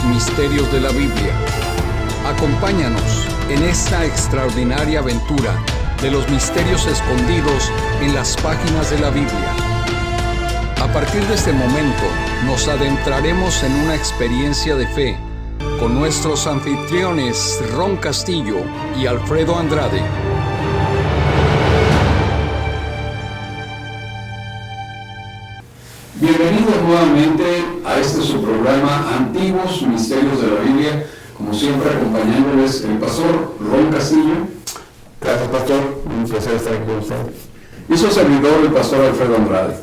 misterios de la Biblia. Acompáñanos en esta extraordinaria aventura de los misterios escondidos en las páginas de la Biblia. A partir de este momento, nos adentraremos en una experiencia de fe con nuestros anfitriones Ron Castillo y Alfredo Andrade. Bienvenidos nuevamente a este su programa Antiguos Misterios de la Biblia. Como siempre, acompañándoles el pastor Ron Castillo. Gracias, pastor. Un placer estar aquí con ustedes. Y su servidor, el pastor Alfredo Andrade.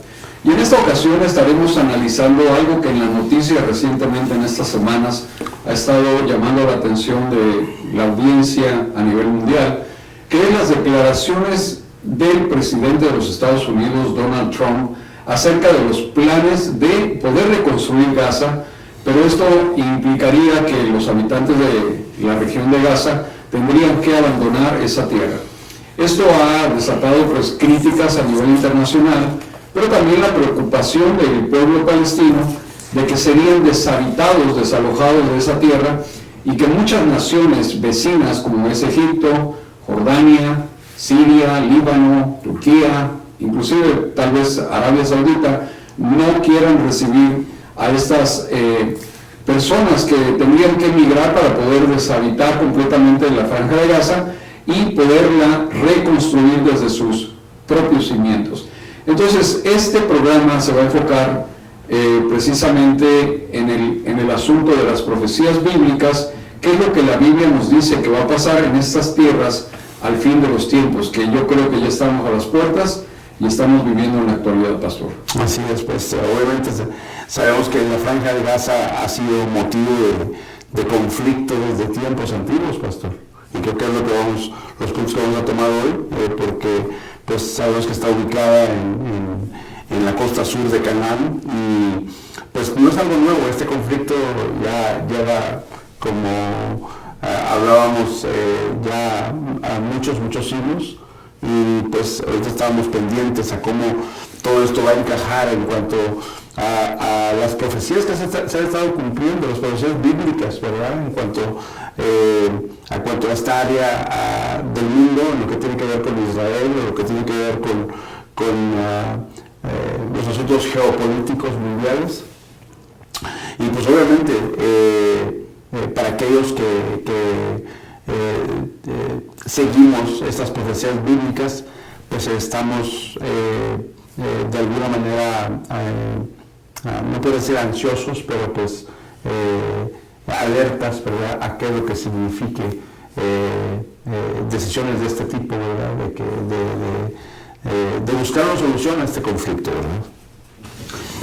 Y en esta ocasión estaremos analizando algo que en las noticias recientemente en estas semanas ha estado llamando la atención de la audiencia a nivel mundial, que es las declaraciones del presidente de los Estados Unidos, Donald Trump, acerca de los planes de poder reconstruir Gaza, pero esto implicaría que los habitantes de la región de Gaza tendrían que abandonar esa tierra. Esto ha desatado críticas a nivel internacional, pero también la preocupación del pueblo palestino de que serían deshabitados, desalojados de esa tierra, y que muchas naciones vecinas como es Egipto, Jordania, Siria, Líbano, Turquía, inclusive tal vez Arabia Saudita, no quieran recibir a estas personas que tendrían que emigrar para poder deshabitar completamente la Franja de Gaza y poderla reconstruir desde sus propios cimientos. Entonces, este programa se va a enfocar precisamente en el asunto de las profecías bíblicas, qué es lo que la Biblia nos dice que va a pasar en estas tierras al fin de los tiempos, que yo creo que ya estamos a las puertas y estamos viviendo en la actualidad, pastor. Así es, pues obviamente sabemos que la Franja de Gaza ha sido motivo de conflicto desde tiempos antiguos, pastor. Y creo que es lo que los puntos que vamos a tomar hoy, porque pues sabemos que está ubicada en la costa sur de Canaán, y pues no es algo nuevo. Este conflicto ya lleva, como hablábamos, ya a muchos siglos. Y pues ahorita estábamos pendientes a cómo todo esto va a encajar en cuanto a las profecías que se han estado cumpliendo, las profecías bíblicas, ¿verdad? En cuanto a esta área del mundo, en lo que tiene que ver con Israel, en lo que tiene que ver con los asuntos geopolíticos mundiales. Y pues obviamente para aquellos que seguimos estas profecías bíblicas, pues estamos de alguna manera, no puedo decir ansiosos, pero pues alertas, ¿verdad?, a qué es lo que signifique decisiones de este tipo, ¿verdad?, de buscar una solución a este conflicto, ¿verdad?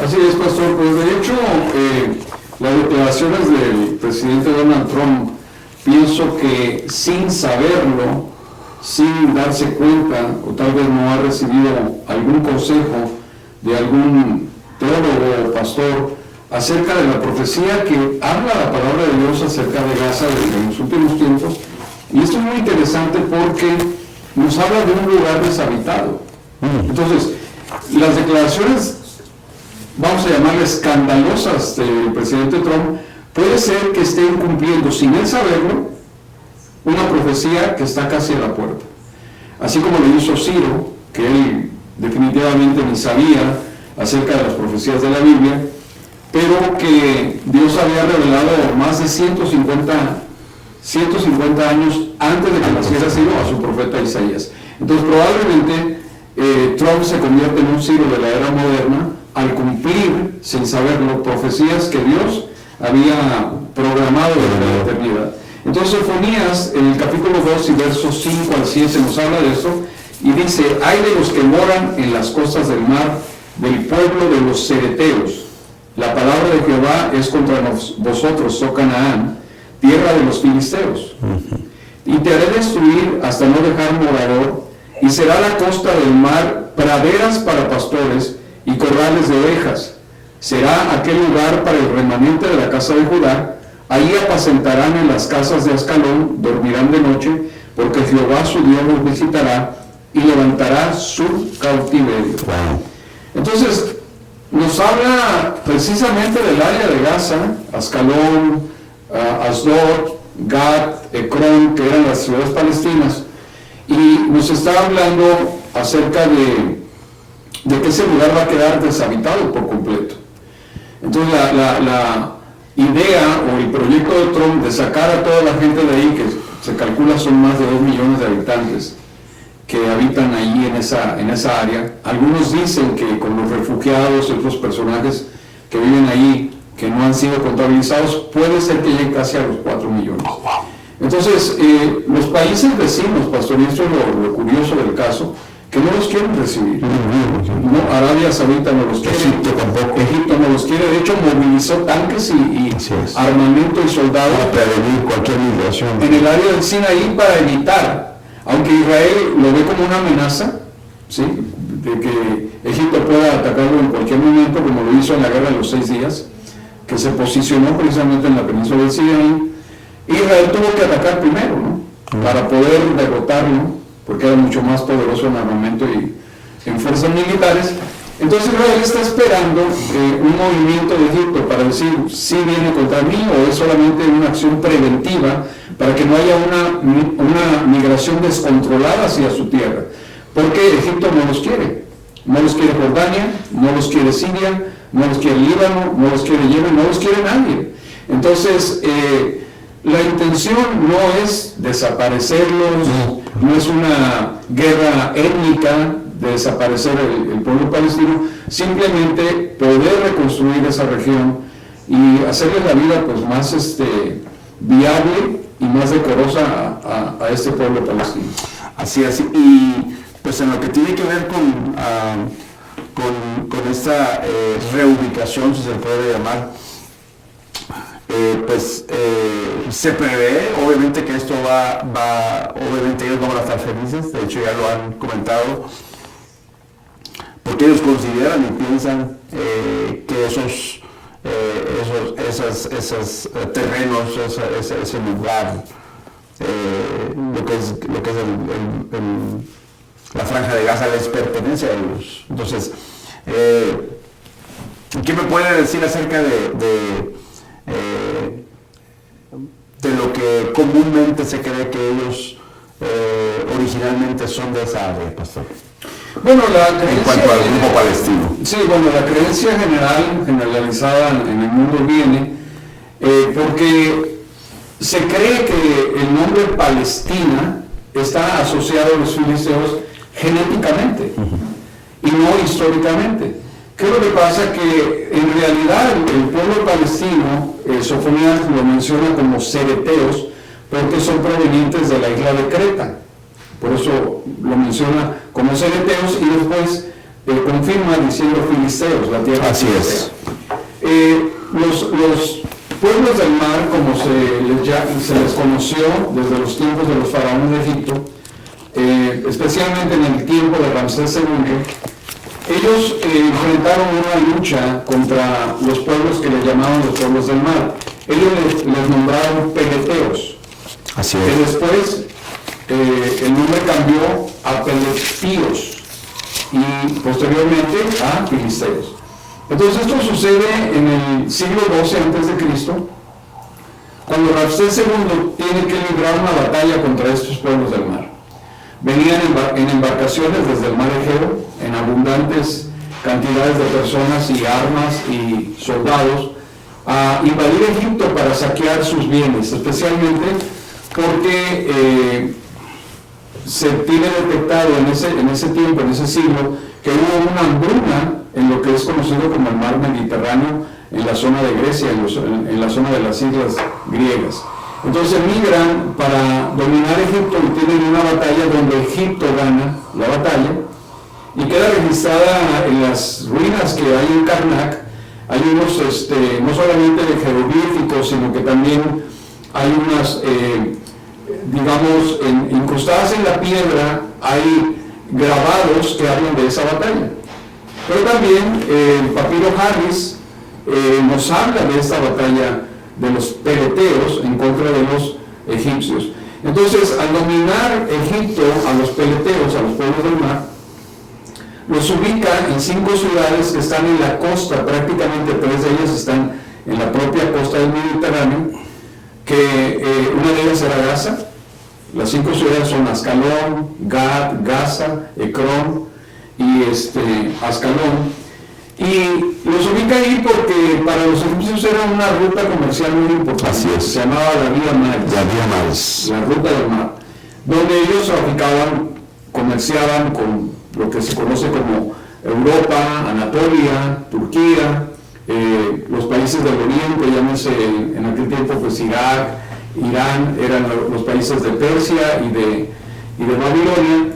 Así es, pastor. Pues de hecho, las declaraciones del presidente Donald Trump, pienso que sin saberlo, sin darse cuenta, o tal vez no ha recibido algún consejo de algún teólogo o pastor acerca de la profecía que habla la palabra de Dios acerca de Gaza en los últimos tiempos. Y esto es muy interesante porque nos habla de un lugar deshabitado. Entonces, las declaraciones, vamos a llamarlas escandalosas, del presidente Trump, puede ser que esté incumpliendo, sin él saberlo, una profecía que está casi a la puerta. Así como le hizo Ciro, que él definitivamente ni sabía acerca de las profecías de la Biblia, pero que Dios había revelado más de 150 años antes de que naciera Ciro a su profeta Isaías. Entonces probablemente Trump se convierte en un Ciro de la era moderna al cumplir, sin saberlo, profecías que Dios había programado desde la eternidad. Entonces Sofonías, en el capítulo 2 y versos 5 al 7 nos habla de esto, y dice: hay de los que moran en las costas del mar, del pueblo de los cereteos. La palabra de Jehová es contra vosotros, oh Canaán, tierra de los filisteos. Y te haré destruir hasta no dejar morador, y será la costa del mar praderas para pastores y corrales de ovejas. Será aquel lugar para el remanente de la casa de Judá. Ahí apacentarán en las casas de Ascalón, dormirán de noche, porque Jehová su Dios los visitará y levantará su cautiverio. Entonces, nos habla precisamente del área de Gaza, Ascalón, Asdod, Gat, Ecrón, que eran las ciudades palestinas, y nos está hablando acerca de que ese lugar va a quedar deshabitado por completo. Entonces la idea o el proyecto de Trump de sacar a toda la gente de ahí, que se calcula son más de 2 millones de habitantes que habitan ahí en esa área, algunos dicen que con los refugiados y otros personajes que viven ahí, que no han sido contabilizados, puede ser que lleguen casi a los 4 millones. Entonces, los países vecinos, pastor, y esto es lo curioso del caso, que no los quieren recibir. No, Arabia Saudita no los quiere, Egipto no los quiere, de hecho movilizó tanques y armamento y soldados para prevenir cualquier migración en el área del Sinaí para evitar, aunque Israel lo ve como una amenaza, ¿sí?, de que Egipto pueda atacarlo en cualquier momento, como lo hizo en la guerra de los 6 días, que se posicionó precisamente en la península del Sinaí. Israel tuvo que atacar primero, ¿no?, para poder derrotarlo, porque era mucho más poderoso en armamento y en fuerzas militares. Entonces Israel está esperando un movimiento de Egipto para decir si viene contra mí o es solamente una acción preventiva para que no haya una migración descontrolada hacia su tierra, porque Egipto no los quiere Jordania, no los quiere Siria, no los quiere Líbano, no los quiere Yemen, no los quiere nadie. Entonces la intención no es desaparecerlos, no es una guerra étnica de desaparecer el pueblo palestino, simplemente poder reconstruir esa región y hacerle la vida pues más viable y más decorosa a este pueblo palestino. Así es, y pues en lo que tiene que ver con esta reubicación, si se puede llamar, se prevé obviamente que esto obviamente ellos no van a estar felices, de hecho ya lo han comentado, porque ellos consideran y piensan que esos terrenos, ese lugar, lo que es la Franja de Gaza les pertenece a ellos. Entonces, ¿qué me puede decir acerca de lo que comúnmente se cree que ellos originalmente son de esa área, pastor? Bueno, la creencia, en cuanto al grupo palestino. Sí, bueno, la creencia generalizada en el mundo viene porque se cree que el nombre Palestina está asociado a los filisteos genéticamente y no históricamente. ¿Qué es lo que pasa? Que en realidad el pueblo palestino, Sofonías lo menciona como cereteos, porque son provenientes de la isla de Creta. Por eso lo menciona como cereteos y después confirma diciendo filisteos, la tierra. Así es. Los pueblos del mar, como se les conoció desde los tiempos de los faraones de Egipto, especialmente en el tiempo de Ramsés II, ellos enfrentaron una lucha contra los pueblos que le llamaban los pueblos del mar. Ellos les nombraron peleteos. Así es. Que después el nombre cambió a Peletíos y posteriormente a Filisteos. Entonces esto sucede en el siglo XII a.C., cuando Ramsés II tiene que librar una batalla contra estos pueblos del mar. Venían en embarcaciones desde el mar Egeo, en abundantes cantidades de personas y armas y soldados, a invadir Egipto para saquear sus bienes, especialmente porque se tiene detectado en ese tiempo, en ese siglo, que hubo una hambruna en lo que es conocido como el mar Mediterráneo, en la zona de Grecia, en la zona de las islas griegas. Entonces migran para dominar Egipto y tienen una batalla donde Egipto gana la batalla y queda registrada en las ruinas que hay en Karnak. Hay unos, no solamente de jeroglíficos, sino que también hay unas, digamos, incrustadas en la piedra, hay grabados que hablan de esa batalla. Pero también el papiro Harris nos habla de esta batalla de los peleteos en contra de los egipcios. Entonces, al dominar Egipto a los peleteos, a los pueblos del mar, los ubica en 5 ciudades que están en la costa, prácticamente 3 de ellas están en la propia costa del Mediterráneo, que una de ellas era Gaza. Las 5 ciudades son Ascalón, Gad, Gaza, Ecrón y Ascalón. Y los ubica ahí porque para los egipcios era una ruta comercial muy importante. Así es. Se llamaba la Vía Maris. La Vía Maris. La ruta del mar, donde ellos traficaban, comerciaban con lo que se conoce como Europa, Anatolia, Turquía, los países del Oriente, llámese en aquel tiempo pues Irak, Irán, eran los países de Persia y de Babilonia.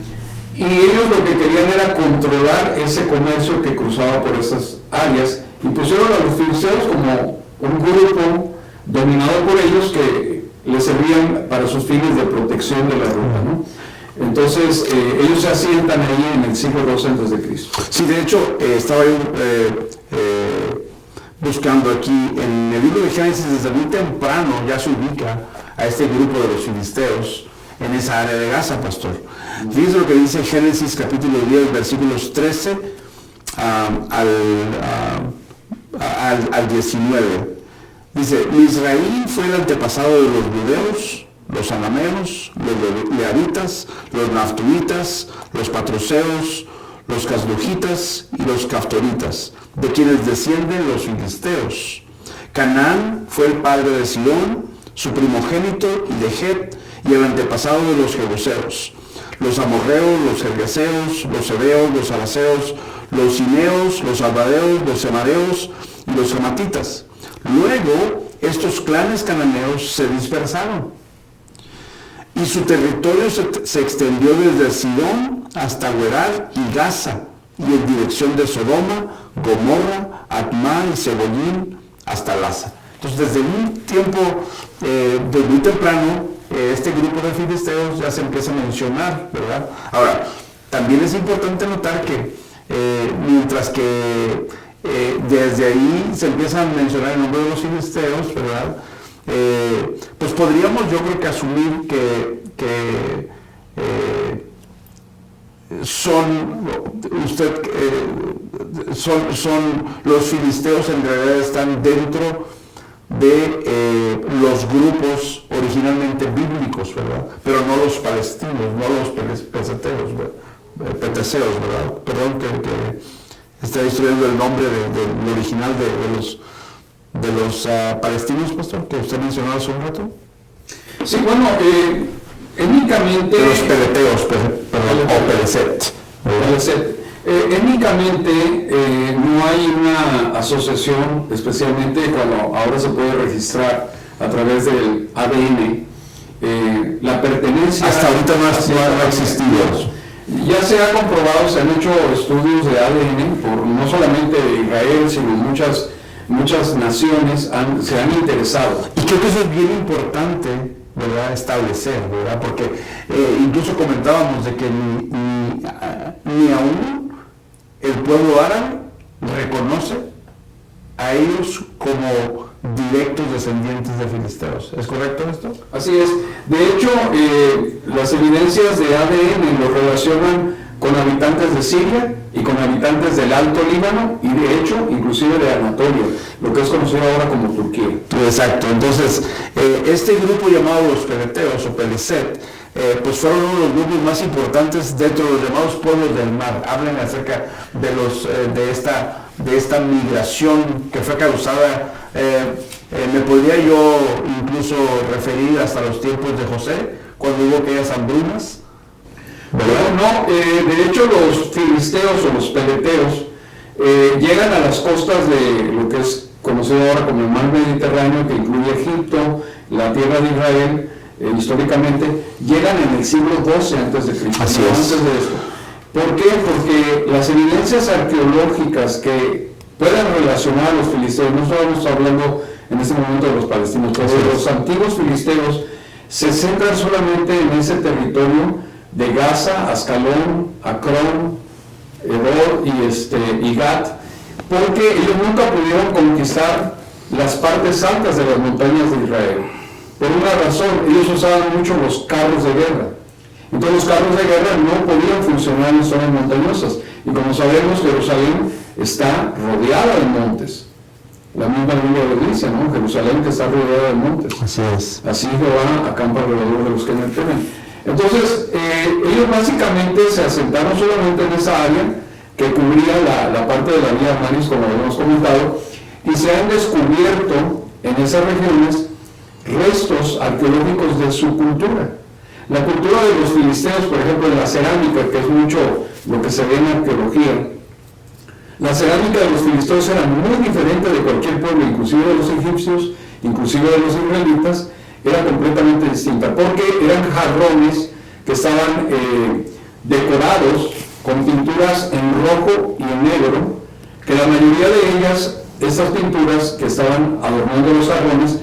Y ellos lo que querían era controlar ese comercio que cruzaba por esas áreas y pusieron a los filisteos como un grupo dominado por ellos que les servían para sus fines de protección de la ruta, ¿no? Entonces, ellos se asientan ahí en el siglo II a.C. Sí, de hecho, estaba yo buscando aquí, en el libro de Génesis, desde muy temprano ya se ubica a este grupo de los filisteos en esa área de Gaza, pastor. Fíjense lo que dice Génesis capítulo 10, versículos 13 al 19. Dice, Israel fue el antepasado de los budeos, los anameos, los leavitas, los naftuitas, los patroseos, los caslujitas y los caftoritas, de quienes descienden los filisteos. Canaán fue el padre de Sidón, su primogénito, y de Het, y el antepasado de los jebuseos, los amorreos, los gergeseos, los heveos, los araseos, los cineos, los albadeos, los semareos y los gematitas. Luego, estos clanes cananeos se dispersaron, y su territorio se extendió desde Sidón hasta Gerar y Gaza, y en dirección de Sodoma, Gomorra, Admá y Seboyín hasta Laza. Entonces, desde un tiempo, desde muy temprano, este grupo de filisteos ya se empieza a mencionar, ¿verdad? Ahora, también es importante notar que mientras que desde ahí se empieza a mencionar el nombre de los filisteos, ¿verdad? Pues podríamos, yo creo que asumir que son los filisteos, en realidad están dentro de los grupos originalmente bíblicos, ¿verdad? Pero no los palestinos, no los peseteos, peteseos, ¿verdad? Perdón que está destruyendo el nombre del original de los palestinos, pastor, que usted mencionó hace un rato. Sí, bueno, étnicamente... De los peleteos, perdón, o pelecet. Étnicamente no hay una asociación, especialmente cuando ahora se puede registrar a través del ADN, la pertenencia... Hasta ahorita no ha existido. Ya se ha comprobado, se han hecho estudios de ADN, por no solamente de Israel, sino muchas naciones se han interesado. Y creo que eso es bien importante, ¿verdad?, establecer, ¿verdad? Porque incluso comentábamos de que ni aún el pueblo árabe reconoce a ellos como directos descendientes de filisteos. ¿Es correcto esto? Así es. De hecho, las evidencias de ADN lo relacionan con habitantes de Siria y con habitantes del Alto Líbano y de hecho, inclusive de Anatolia, lo que es conocido ahora como Turquía. Exacto. Entonces, este grupo llamado los peleteos o pelecet, pues fueron uno de los grupos más importantes dentro de los llamados pueblos del mar. Hablan acerca de esta migración que fue causada, me podría yo incluso referir hasta los tiempos de José, cuando hubo aquellas hambrunas. No, de hecho los filisteos o los peleteos llegan a las costas de lo que es conocido ahora como el mar Mediterráneo, que incluye Egipto, la tierra de Israel, históricamente, llegan en el siglo XII a.C. Así no es. Antes de esto. ¿Por qué? Porque las evidencias arqueológicas que puedan relacionar a los filisteos, no estamos hablando en este momento de los palestinos, pero de los antiguos filisteos, se centran solamente en ese territorio de Gaza, Ascalón, Acrón, Ebor y Gat, porque ellos nunca pudieron conquistar las partes altas de las montañas de Israel. Por una razón, ellos usaban mucho los carros de guerra. Entonces los carros de guerra no podían funcionar en zonas montañosas. Y como sabemos, Jerusalén está rodeada de montes. La misma Biblia lo dice, ¿no? Jerusalén que está rodeada de montes. Así es. Así Jehová acampa alrededor de los que me temen. Entonces, ellos básicamente se asentaron solamente en esa área que cubría la parte de la vía Manis, como habíamos comentado, y se han descubierto en esas regiones restos arqueológicos de su cultura. La cultura de los filisteos, por ejemplo, en la cerámica, que es mucho lo que se ve en arqueología, la cerámica de los filisteos era muy diferente de cualquier pueblo, inclusive de los egipcios, inclusive de los israelitas, era completamente distinta, porque eran jarrones que estaban decorados con pinturas en rojo y en negro, que la mayoría de ellas, estas pinturas que estaban adornando los jarrones,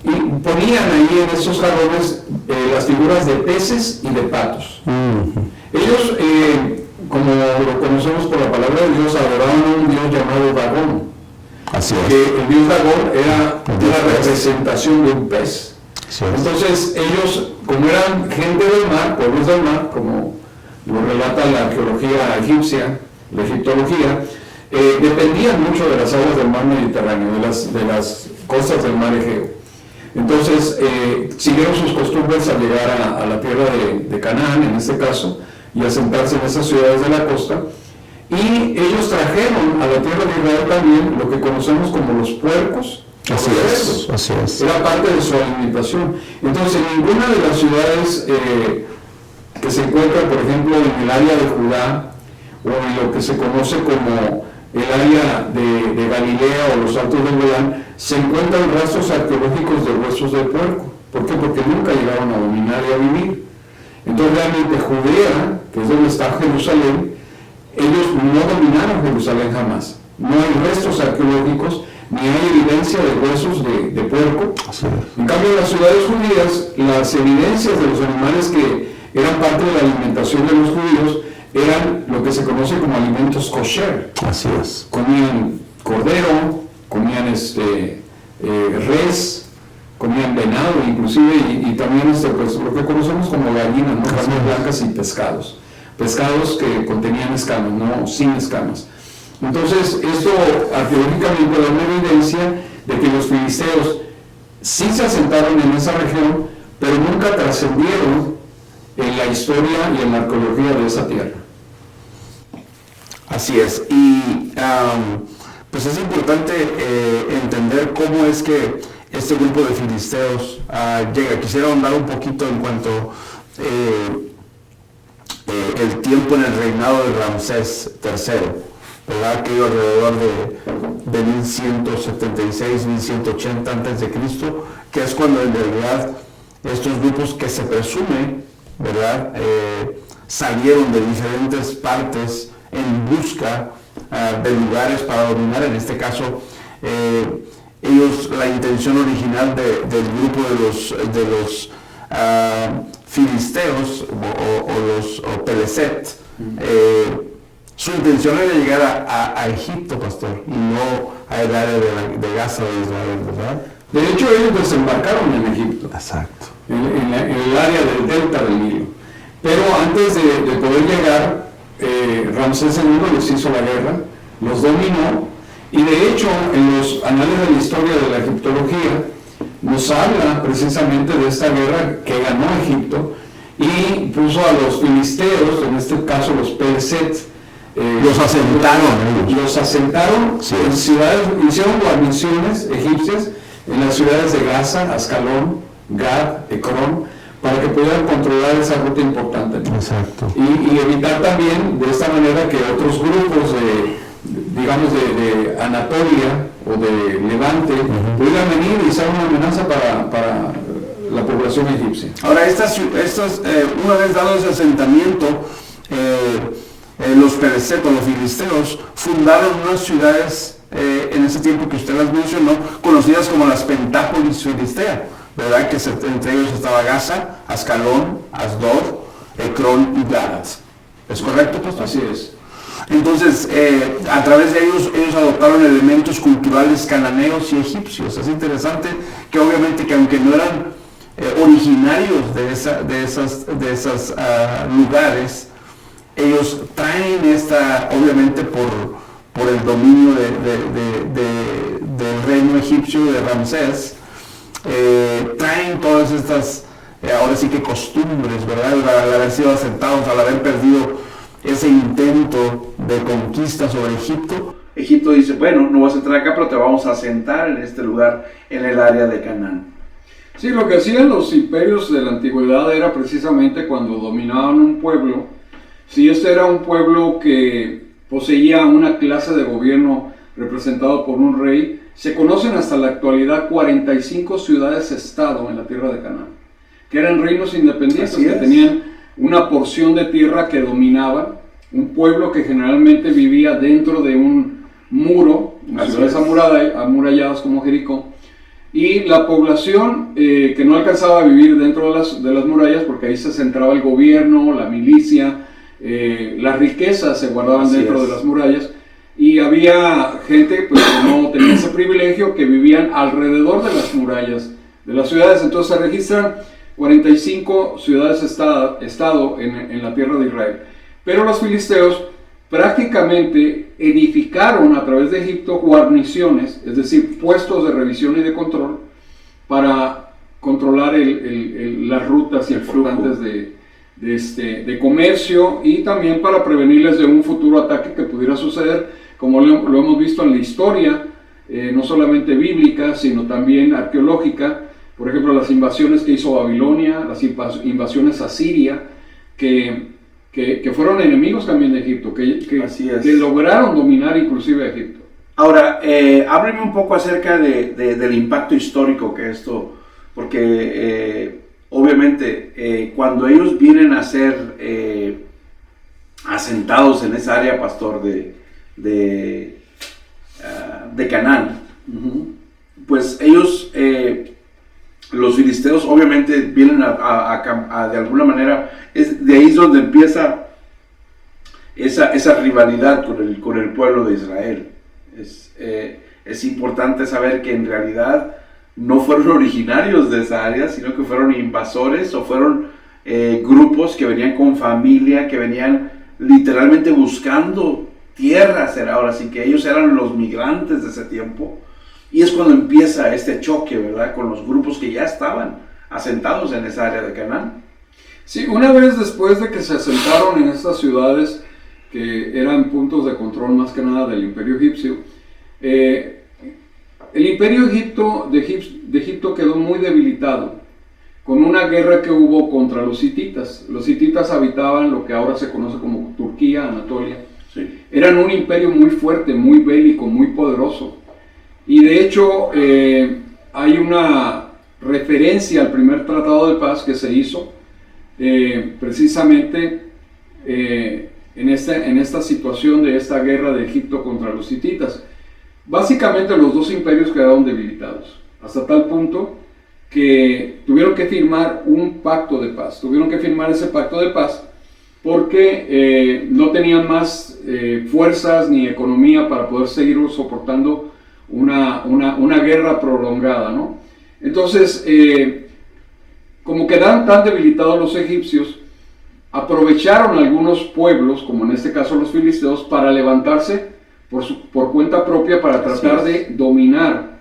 y ponían ahí en esos jarrones las figuras de peces y de patos. Ellos, como lo conocemos por la palabra de Dios, adoraban a un dios llamado Dagón. Así es. Que el dios Dagón era una representación de un pez. Entonces ellos, como eran gente del mar, pueblos del mar, como lo relata la arqueología egipcia, la egiptología, dependían mucho de las aguas del mar Mediterráneo, de las costas del mar Egeo. Entonces siguieron sus costumbres al llegar a la tierra de Canaán, en este caso, y asentarse en esas ciudades de la costa. Y ellos trajeron a la tierra de Israel también lo que conocemos como los puercos. Así es. Era parte de su alimentación. Entonces, en ninguna de las ciudades que se encuentran, por ejemplo, en el área de Judá, o en lo que se conoce como el área de Galilea o los altos del Golán, se encuentran rastros arqueológicos de huesos de puerco. ¿Por qué? Porque nunca llegaron a dominar y a vivir. Entonces, realmente Judea, que es donde está Jerusalén, ellos no dominaron Jerusalén jamás. No hay restos arqueológicos, ni hay evidencia de huesos de puerco. En cambio, en las ciudades judías, las evidencias de los animales que eran parte de la alimentación de los judíos eran lo que se conoce como alimentos kosher. Así es. Comían cordero, comían res, comían venado inclusive, y también pues, lo que conocemos como gallinas, ¿no? Carnes blancas y pescados. Pescados que contenían escamas, no sin escamas. Entonces, esto arqueológicamente da una evidencia de que los filisteos sí se asentaron en esa región, pero nunca trascendieron en la historia y en la arqueología de esa tierra. Así es. Y pues es importante entender cómo es que este grupo de filisteos llega. Quisiera ahondar un poquito en cuanto el tiempo en el reinado de Ramsés III, ¿verdad? Que alrededor de 1176, 1180 a.C., que es cuando en realidad estos grupos que se presume, ¿verdad? Salieron de diferentes partes en busca de lugares para dominar. En este caso, ellos, la intención original del grupo de los filisteos o Peleset, su intención era llegar a Egipto, pastor, y no al área de Gaza de Israel, ¿verdad? De hecho, ellos desembarcaron en Egipto. Exacto. En el área del delta del Nilo. Pero antes de poder llegar, Ramsés II les hizo la guerra, los dominó, y de hecho, en los anales de la historia de la egiptología, nos habla precisamente de esta guerra que ganó Egipto, y puso a los filisteos, en este caso los Peleset, los asentaron. Los asentaron sí. En ciudades, hicieron guarniciones egipcias en las ciudades de Gaza, Ascalón, Gad, Ecrón, para que pudieran controlar esa ruta importante, ¿no? Exacto. Y evitar también de esta manera que otros grupos de Anatolia o de Levante pudieran venir y ser una amenaza para la población egipcia. Ahora, una vez dado ese asentamiento, los Peleset o los filisteos fundaron unas ciudades en ese tiempo que usted las mencionó, conocidas como las Pentápolis Filistea, ¿verdad? Que entre ellos estaba Gaza, Ascalón, Asdod, Ecrón y Gad. ¿Es correcto, pastor? Así es. Entonces, a través de ellos adoptaron elementos culturales cananeos y egipcios. Es interesante que obviamente que aunque no eran originarios de esos lugares, ellos traen obviamente por el dominio del reino egipcio de Ramsés, traen todas estas, ahora sí que costumbres, ¿verdad? Al haber sido asentados, al haber perdido ese intento de conquista sobre Egipto. Egipto dice, bueno, no vas a entrar acá, pero te vamos a asentar en este lugar, en el área de Canaán. Sí, lo que hacían los imperios de la antigüedad era precisamente cuando dominaban un pueblo, si este era un pueblo que poseía una clase de gobierno representado por un rey, se conocen hasta la actualidad 45 ciudades-estado en la tierra de Canaán, que eran reinos independientes, que tenían una porción de tierra que dominaban, un pueblo que generalmente vivía dentro de un muro, ciudades amuralladas como Jericó, y la población que no alcanzaba a vivir dentro de las murallas, porque ahí se centraba el gobierno, la milicia, las riquezas se guardaban dentro de las murallas, y había gente pues, que no tenía ese privilegio, que vivían alrededor de las murallas de las ciudades. Entonces se registran 45 ciudades-estado en la tierra de Israel. Pero los filisteos prácticamente edificaron a través de Egipto guarniciones, es decir, puestos de revisión y de control, para controlar las rutas importantes de comercio, y también para prevenirles de un futuro ataque que pudiera suceder, como lo hemos visto en la historia, no solamente bíblica, sino también arqueológica. Por ejemplo, las invasiones que hizo Babilonia, las invasiones a Siria, que fueron enemigos también de Egipto, que lograron dominar inclusive a Egipto. Ahora, hábleme un poco acerca del impacto histórico que esto, porque obviamente cuando ellos vienen a ser asentados en esa área, pastor, de Canaán, pues ellos, los filisteos obviamente vienen de alguna manera, de ahí es donde empieza esa rivalidad con el pueblo de Israel. Es importante saber que en realidad no fueron originarios de esa área, sino que fueron invasores, o fueron grupos que venían con familia, que venían literalmente buscando tierras. Ahora sí que ellos eran los migrantes de ese tiempo, y es cuando empieza este choque, ¿verdad?, con los grupos que ya estaban asentados en esa área de Canaán. Sí, una vez después de que se asentaron en estas ciudades, que eran puntos de control más que nada del imperio egipcio, el imperio de Egipto quedó muy debilitado con una guerra que hubo contra los hititas. Los hititas habitaban lo que ahora se conoce como Turquía, Anatolia. Sí. Eran un imperio muy fuerte, muy bélico, muy poderoso. Y de hecho hay una referencia al primer tratado de paz que se hizo precisamente en esta situación de esta guerra de Egipto contra los hititas. Básicamente los dos imperios quedaron debilitados, hasta tal punto que tuvieron que firmar un pacto de paz. Tuvieron que firmar ese pacto de paz porque no tenían más fuerzas ni economía para poder seguir soportando una guerra prolongada, ¿no? Entonces, como quedaron tan debilitados los egipcios, aprovecharon algunos pueblos, como en este caso los filisteos, para levantarse por cuenta propia, para tratar de dominar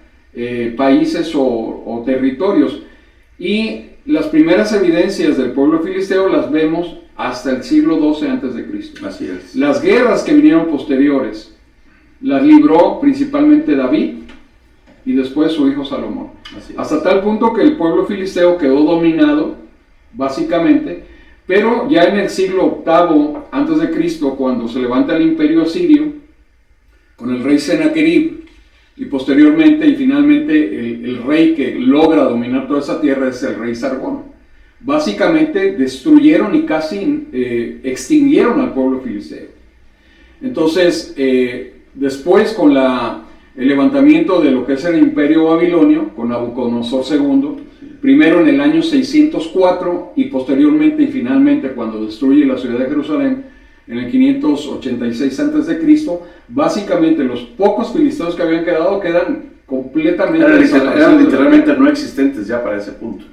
países o territorios. Y las primeras evidencias del pueblo filisteo las vemos hasta el siglo XII a.C. Así es. Las guerras que vinieron posteriores las libró principalmente David y después su hijo Salomón. Hasta tal punto que el pueblo filisteo quedó dominado, básicamente, pero ya en el siglo VIII a.C., cuando se levanta el imperio asirio, con el rey Sennacherib, y posteriormente y finalmente el rey que logra dominar toda esa tierra es el rey Sargón. Básicamente destruyeron y casi extinguieron al pueblo filisteo. Entonces, después con el levantamiento de lo que es el imperio babilonio, con Nabucodonosor II, primero en el año 604 y posteriormente y finalmente cuando destruye la ciudad de Jerusalén en el 586 a.C., básicamente los pocos filisteos que habían quedado quedan completamente eran literalmente no existentes ya para ese punto.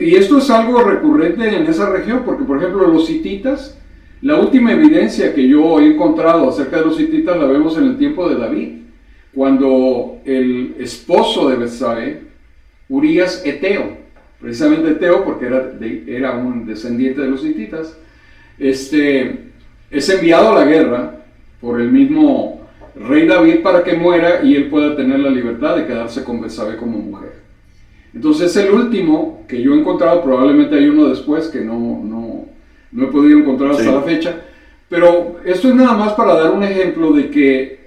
Y esto es algo recurrente en esa región, porque por ejemplo los hititas La última evidencia que yo he encontrado acerca de los hititas la vemos en el tiempo de David, cuando el esposo de Betsabe, Urías Eteo, precisamente Eteo porque era un descendiente de los hititas, es enviado a la guerra por el mismo rey David para que muera y él pueda tener la libertad de quedarse con Betsabe como mujer. Entonces el último que yo he encontrado, probablemente hay uno después que no he podido encontrar hasta la fecha, pero esto es nada más para dar un ejemplo de que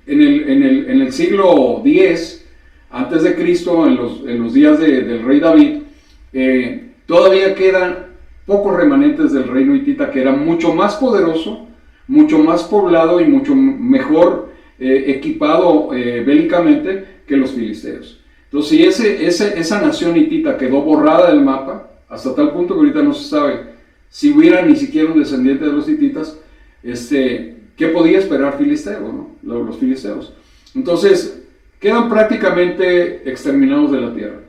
en el siglo X, antes de Cristo, en los días del rey David, todavía quedan pocos remanentes del reino hitita que era mucho más poderoso, mucho más poblado y mucho mejor equipado bélicamente que los filisteos. Entonces, si esa nación hitita quedó borrada del mapa, hasta tal punto que ahorita no se sabe si hubiera ni siquiera un descendiente de los hititas, ¿qué podía esperar filisteo, no? Los filisteos. Entonces, quedan prácticamente exterminados de la tierra.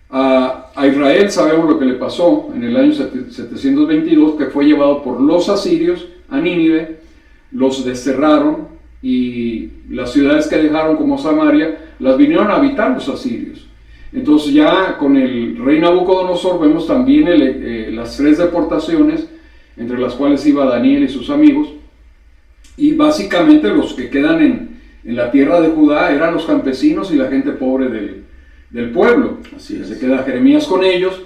A Israel sabemos lo que le pasó en el año 722, que fue llevado por los asirios a Nínive, los desterraron y las ciudades que dejaron como Samaria las vinieron a habitar los asirios. Entonces ya con el rey Nabucodonosor vemos también las 3 deportaciones, entre las cuales iba Daniel y sus amigos, y básicamente los que quedan en la tierra de Judá eran los campesinos y la gente pobre del pueblo. Así es. Se queda Jeremías con ellos,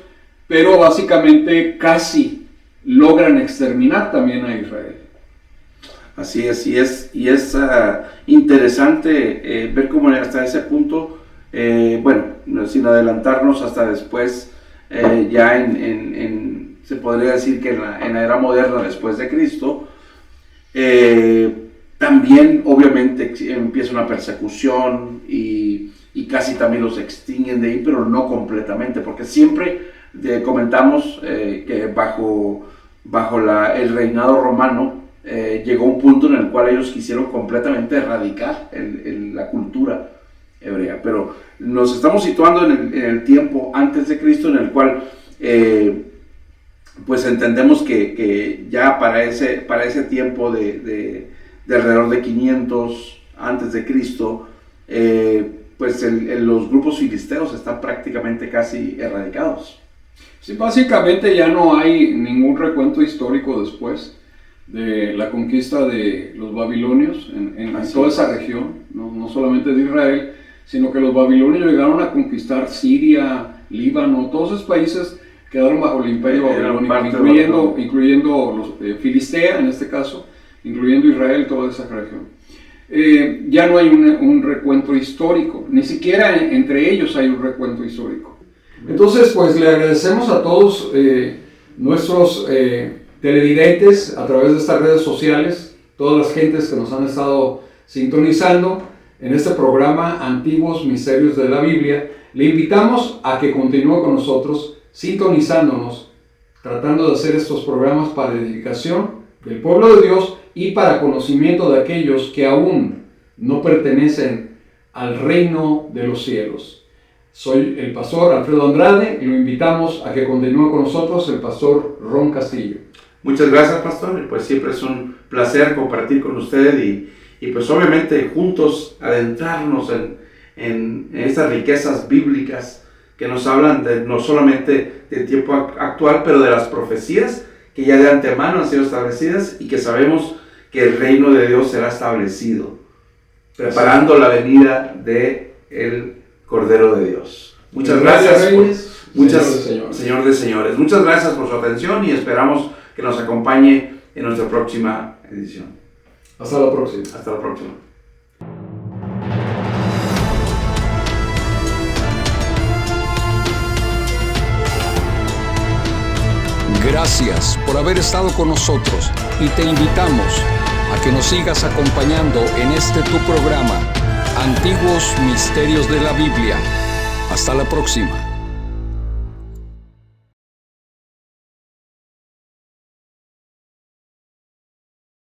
pero básicamente casi logran exterminar también a Israel. Así es, y es interesante ver cómo hasta ese punto, sin adelantarnos hasta después, ya se podría decir que en la era moderna después de Cristo, también obviamente empieza una persecución y casi también los extinguen de ahí, pero no completamente, porque siempre comentamos que bajo el reinado romano llegó un punto en el cual ellos quisieron completamente erradicar la cultura hebrea, pero nos estamos situando en el tiempo antes de Cristo, en el cual pues entendemos que ya para ese tiempo de alrededor de 500 antes de Cristo, pues los grupos filisteos están prácticamente casi erradicados. Sí, básicamente ya no hay ningún recuento histórico después de la conquista de los babilonios en toda esa región, no solamente de Israel, sino que los babilonios llegaron a conquistar Siria, Líbano, todos esos países quedaron bajo el imperio babilónico, incluyendo los Filistea en este caso, incluyendo Israel, toda esa región. Ya no hay un recuento histórico, ni siquiera entre ellos hay un recuento histórico. Entonces, pues le agradecemos a todos nuestros televidentes a través de estas redes sociales, todas las gentes que nos han estado sintonizando en este programa Antiguos Misterios de la Biblia. Le invitamos a que continúe con nosotros, sintonizándonos, tratando de hacer estos programas para edificación del pueblo de Dios y para conocimiento de aquellos que aún no pertenecen al reino de los cielos. Soy el pastor Alfredo Andrade y lo invitamos a que continúe con nosotros el pastor Ron Castillo. Muchas gracias, pastor, y pues siempre es un placer compartir con usted y pues obviamente juntos adentrarnos en estas riquezas bíblicas que nos hablan no solamente del tiempo actual, pero de las profecías que ya de antemano han sido establecidas y que sabemos que el reino de Dios será establecido, preparando la venida del Cordero de Dios. Muchas gracias, Señor de señores. Muchas gracias por su atención y esperamos que nos acompañe en nuestra próxima edición. Hasta la próxima. Hasta la próxima. Gracias por haber estado con nosotros y te invitamos a que nos sigas acompañando en este tu programa, Antiguos Misterios de la Biblia. Hasta la próxima.